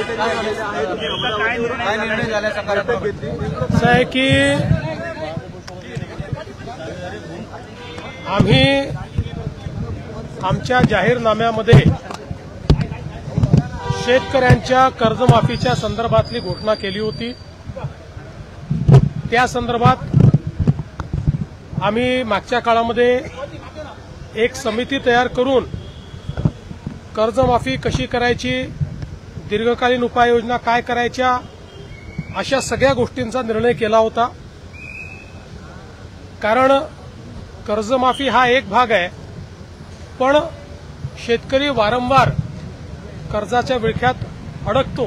काय निर्णय झाला सकारात्मक असं आहे की आम्ही आमच्या जाहीरनाम्यामध्ये शेतकऱ्यांच्या कर्जमाफीच्या संदर्भातली घोषणा केली होती। त्या संदर्भात आम्ही मागच्या काळामध्ये एक समिती तयार करून कर्जमाफी कशी करायची, दीर्घकालीन उपाययोजना काय करायच्या, अशा सगळ्या गोष्टींचा निर्णय केला होता। कारण कर्जमाफी हा एक भाग आहे, पण शेतकरी वारंवार कर्जाच्या विळख्यात अडकतो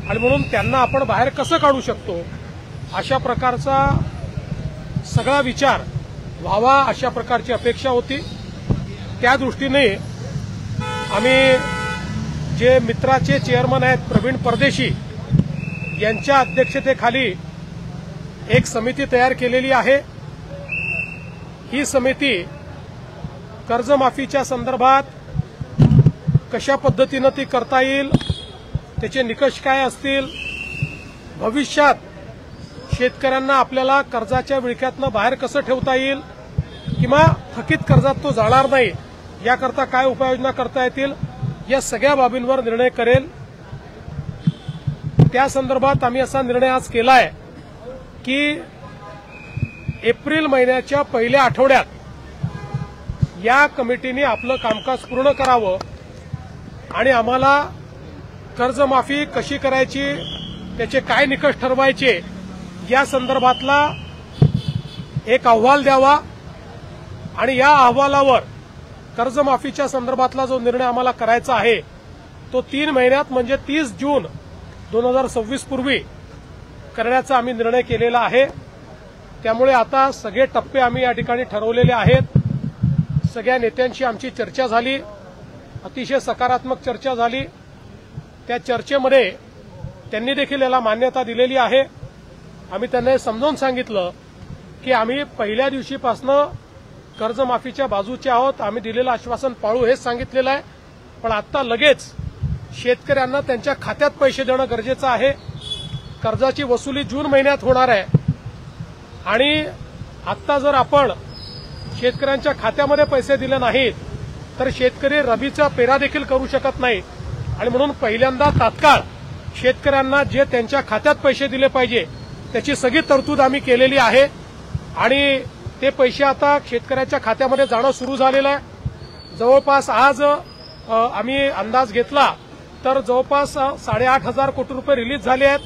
आणि म्हणून त्यांना आपण बाहेर कसं काढू शकतो अशा प्रकारचा सगळा विचार व्हावा अशा प्रकारची अपेक्षा होती। त्या दृष्टीने आम्ही जे मित्राचे चेअरमन आहेत प्रवीण परदेशी यांच्या अध्यक्षतेखाली एक समिती तयार केलेली आहे। ही समिती कर्जमाफीच्या संदर्भात कशा पद्धतीने ती करता येईल, त्याचे निकष काय असतील, भविष्यात शेतकऱ्यांना आपल्याला कर्जाच्या विळख्यातनं बाहेर कसं ठेवता येईल किंवा थकीत कर्जात तो जाणार नाही याकरता काय उपाययोजना करता येतील, या सगळ्या बाबींवर निर्णय करेल। त्या संदर्भात आम्ही असा निर्णय आज केला आहे की एप्रिल महिन्याच्या पहिल्या आठवड्यात या कमिटीने आपलं कामकाज पूर्ण करावं आणि आम्हाला कर्जमाफी कशी करायची, त्याचे काय निकष ठरवायचे या संदर्भातला एक अहवाल द्यावा आणि या अहवालावर कर्जमाफीच्या संदर्भातला जो निर्णय आम्हाला करायचा आहे तो 3 महिन्यात म्हणजे 30 जून 2026 पूर्वी करण्याचा आम्ही निर्णय केलेला आहे। त्यामुळे आता सगळे टप्पे आम्ही या ठिकाणी ठरवलेले आहेत। सगळ्या नेत्यांशी आमची चर्चा झाली, अतिशय सकारात्मक चर्चा झाली। त्या चर्चेमध्ये त्यांनी देखील याला मान्यता दिलेली आहे। आम्ही त्यांना समजावून सांगितलं की आम्ही पहिल्या दिवशीपासून कर्जमाफीच्या बाजूचे आहोत, आम्ही दिलेलं आश्वासन पाळू हेच सांगितलेलं आहे। पण आता लगेच शेतकऱ्यांना त्यांच्या खात्यात पैसे देणं गरजेचं आहे। कर्जाची वसुली जून महिन्यात होणार आहे आणि आता जर आपण शेतकऱ्यांच्या खात्यामध्ये पैसे दिले नाहीत तर शेतकरी रबीचा पेरा देखील करू शकत नाही आणि म्हणून पहिल्यांदा तात्काळ शेतकऱ्यांना जे त्यांच्या खात्यात पैसे दिले पाहिजे त्याची सगळी तरतूद आम्ही केलेली आहे आणि ते पैसे आता शेतकऱ्यांच्या खात्यामध्ये जाणं सुरू झालेलं आहे। जवळपास आज आम्ही अंदाज घेतला तर जवळपास 8,500 कोटी रुपये रिलीज झाले आहेत।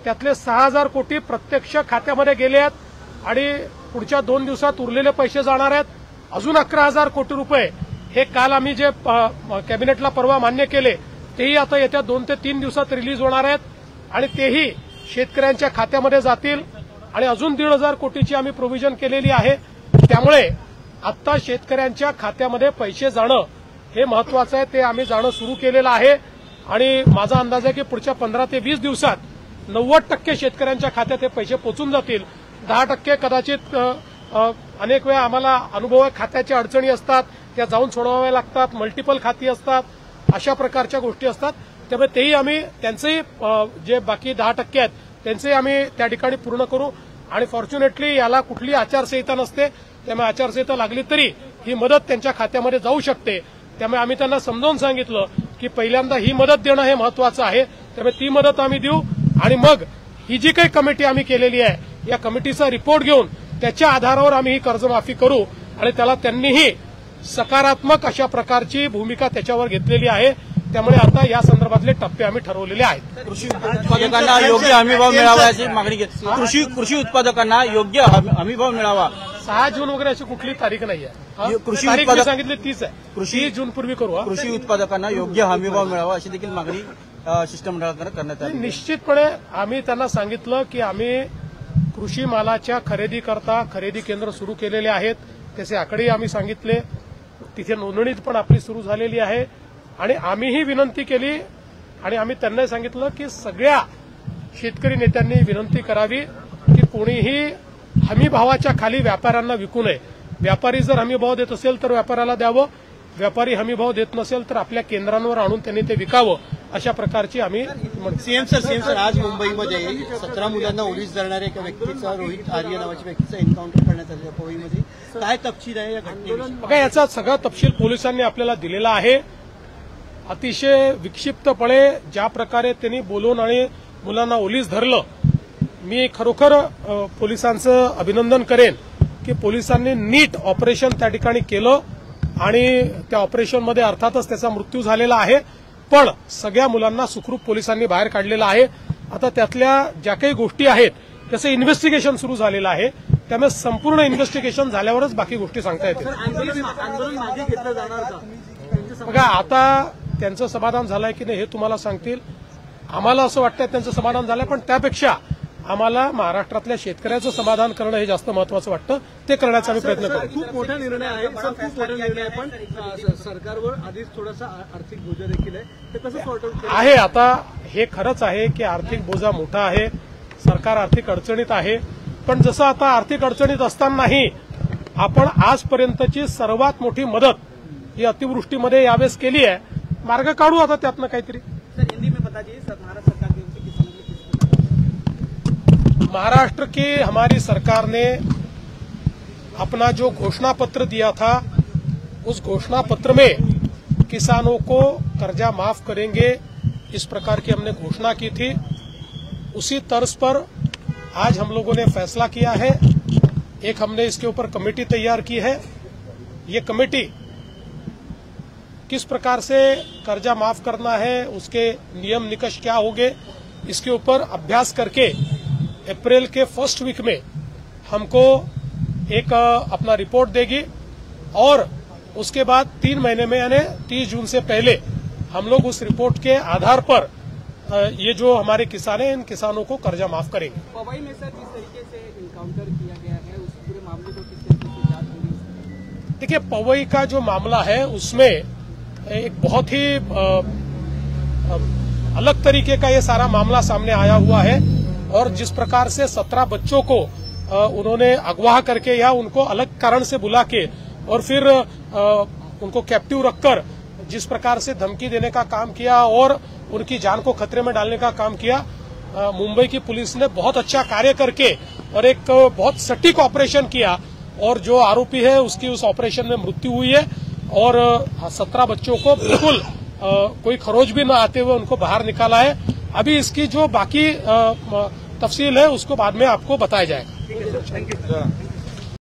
त्यातले 6,000 कोटी प्रत्यक्ष खात्यामध्ये गेले आहेत आणि पुढच्या 2 दिवसात उरलेले पैसे जाणार आहेत। अजून 11,000 कोटी रुपये हे काल आम्ही जे कॅबिनेटला परवा मान्य केले तेही आता येत्या 2 ते 3 दिवसात रिलीज होणार आहेत आणि तेही शेतकऱ्यांच्या खात्यामध्ये जातील आणि अजून 1,500 कोटीची आम्ही प्रोव्हिजन केलेली आहे। त्यामुळे आता शेतकऱ्यांच्या खात्यामध्ये पैसे जाणं हे महत्वाचं आहे, ते आम्ही जाणं सुरू केलेलं आहे आणि माझा अंदाज आहे की पुढच्या 15 ते 20 दिवसात 90% शेतकऱ्यांच्या खात्यात हे पैसे पोहोचून जातील। 10% कदाचित अनेक वेळा आम्हाला अनुभव आहे, खात्याच्या अडचणी असतात त्या जाऊन सोडवाव्या लागतात, मल्टिपल खाती असतात, अशा प्रकारच्या गोष्टी असतात। त्यामुळे तेही आम्ही त्यांचेही जे बाकी 10% आहेत त्यांचेही आम्ही त्या ठिकाणी पूर्ण करू आणि फॉर्च्युनेटली याला कुठली आचारसंहिता नसते, त्यामुळे आचारसंहिता लागली तरी ही मदत त्यांच्या खात्यामध्ये जाऊ शकते। त्यामुळे आम्ही त्यांना समजावून सांगितलं की पहिल्यांदा ही मदत देणं हे महत्वाचं आहे, त्यामुळे ती मदत आम्ही देऊ आणि मग ही जी काही कमिटी आम्ही केलेली आहे या कमिटीचा रिपोर्ट घेऊन त्याच्या आधारावर आम्ही ही कर्जमाफी करू आणि त्याला त्यांनीही सकारात्मक अशा प्रकारची भूमिका त्याच्यावर घेतलेली आहे। त्यामुळे आता या संदर्भातले टप्पे आम्ही ठरवलेले आहेत। कृषी उत्पादकांना योग्य हमीभाव मिळावा याची मागणी कृषी उत्पादकांना योग्य हमीभाव मिळावा। 6 जून वगैरे अशी कुठली तारीख नाही आहे, कृषी तारीख उत्पादक सांगितली 30 आहे, 30 जून पूर्वी करू। कृषी उत्पादकांना योग्य हमीभाव मिळावा अशी देखील मागणी शिष्टमंडळाकडे करण्यात आली। निश्चितपणे आम्ही त्यांना सांगितलं की आम्ही कृषी मालाच्या खरेदीकरता खरेदी केंद्र सुरू केलेले आहेत, त्याचे आकडेही आम्ही सांगितले, तिथे नोंदणी पण आपली सुरू झालेली आहे आणि आम्हीही विनंती केली आणि आम्ही त्यांना सांगितलं की सगळ्या शेतकरी नेत्यांनी विनंती करावी की कोणीही हमी भावाच्या खाली व्यापाऱ्यांना विकू नये। व्यापारी जर हमी भाव देत असेल तर व्यापाऱ्याला द्यावं, व्यापारी हमीभाव देत नसेल तर आपल्या केंद्रांवर आणून त्यांनी ते विकावं, अशा प्रकारची आम्ही सीएम सर आज मुंबईमध्ये 17 मुलांना ओलीस धरणाऱ्या एका व्यक्तीचा, रोहित आर्य नावाच्या व्यक्तीचा एन्काउंटर करण्यात आलं पवईमध्ये. काय तपशील आहे या घटनेविषयी? बघा, याचा सगळा तपशील पोलिसांनी आपल्याला दिलेला आहे. अतिशय विक्षिप्तपणे ज्या प्रकारे त्यांनी बोलून आणि मुलांना ओलीस धरलं, मी खरोखर पोलिसांचं अभिनंदन करेन की पोलिसांनी नीट ऑपरेशन त्या ठिकाणी केलं आणि त्या ऑपरेशनमध्ये अर्थातच त्याचा मृत्यू झालेला आहे, पण सगळ्या मुलांना सुखरूप पोलिसांनी बाहेर काढलेलं आहे. आता त्यातल्या ज्या काही गोष्टी आहेत त्याचं इन्व्हेस्टिगेशन सुरू झालेलं आहे, त्यामुळे संपूर्ण इन्व्हेस्टिगेशन झाल्यावरच बाकी गोष्टी सांगता येतील. आंदोलन मागे घेतलं जाणार का? बघा, आता त्यांचं समाधान झालंय की नाही हे तुम्हाला सांगतील. आम्हाला असं वाटतं त्यांचं समाधान झालंय, पण त्यापेक्षा आम्हाला महाराष्ट्रातल्या शेतकऱ्याचं समाधान करणं हे जास्त महत्वाचं वाटतं. ते करण्याचा आम्ही प्रयत्न करू. खूप मोठा निर्णय आहे सर, खूप मोठा निर्णय आहे, पण सरकारवर आधीच थोडासा आर्थिक बोजा देखील आहे, ते कसं सॉर्ट आउट आहे. आता हे खरंच आहे की आर्थिक बोजा मोठा आहे, सरकार आर्थिक अडचणीत आहे, पण जसं आता आर्थिक अडचणीत असतानाही आपण आजपर्यंतची सर्वात मोठी मदत ही अतिवृष्टीमध्ये यावेळेस केली आहे. मार्ग काढू आता त्यातनं काहीतरी. सर, हिंदी में बताइए, महाराष्ट्र सरकार की ओर से किसानों को महाराष्ट्र की हमारी सरकार ने अपना जो घोषणा पत्र दिया था, उस घोषणा पत्र में किसानों को कर्जा माफ करेंगे, इस प्रकार की हमने घोषणा की थी. उसी तर्ज पर आज हम लोगों ने फैसला किया है. एक हमने इसके ऊपर कमेटी तैयार की है. ये कमेटी किस प्रकार से कर्जा माफ करना है, उसके नियम निकष क्या होंगे, इसके ऊपर अभ्यास करके अप्रैल के फर्स्ट वीक में हमको एक अपना रिपोर्ट देगी और उसके बाद 3 महीने में यानी 30 जून से पहले हम लोग उस रिपोर्ट के आधार पर ये जो हमारे किसान हैं इन किसानों को कर्जा माफ करेंगे. पवई में सर जिस तरीके से इनकाउंटर किया गया है, उस पूरे मामले को किस तरीके से जांच होगी? देखिए, पवई का जो मामला है उसमें एक बहुत ही अलग तरीके का ये सारा मामला सामने आया हुआ है और जिस प्रकार से 17 बच्चों को उन्होंने अगवा करके या उनको अलग कारण से बुला के और फिर उनको कैप्टिव रखकर जिस प्रकार से धमकी देने का काम किया और उनकी जान को खतरे में डालने का काम किया, मुंबई की पुलिस ने बहुत अच्छा कार्य करके और एक बहुत सटीक ऑपरेशन किया और जो आरोपी है उसकी उस ऑपरेशन में मृत्यु हुई है और 17 बच्चों को बिल्कुल कोई खरोच भी न आते हुए उनको बाहर निकाला है. अभी इसकी जो बाकी तफसील है उसको बाद में आपको बताया जाएगा. Thank you.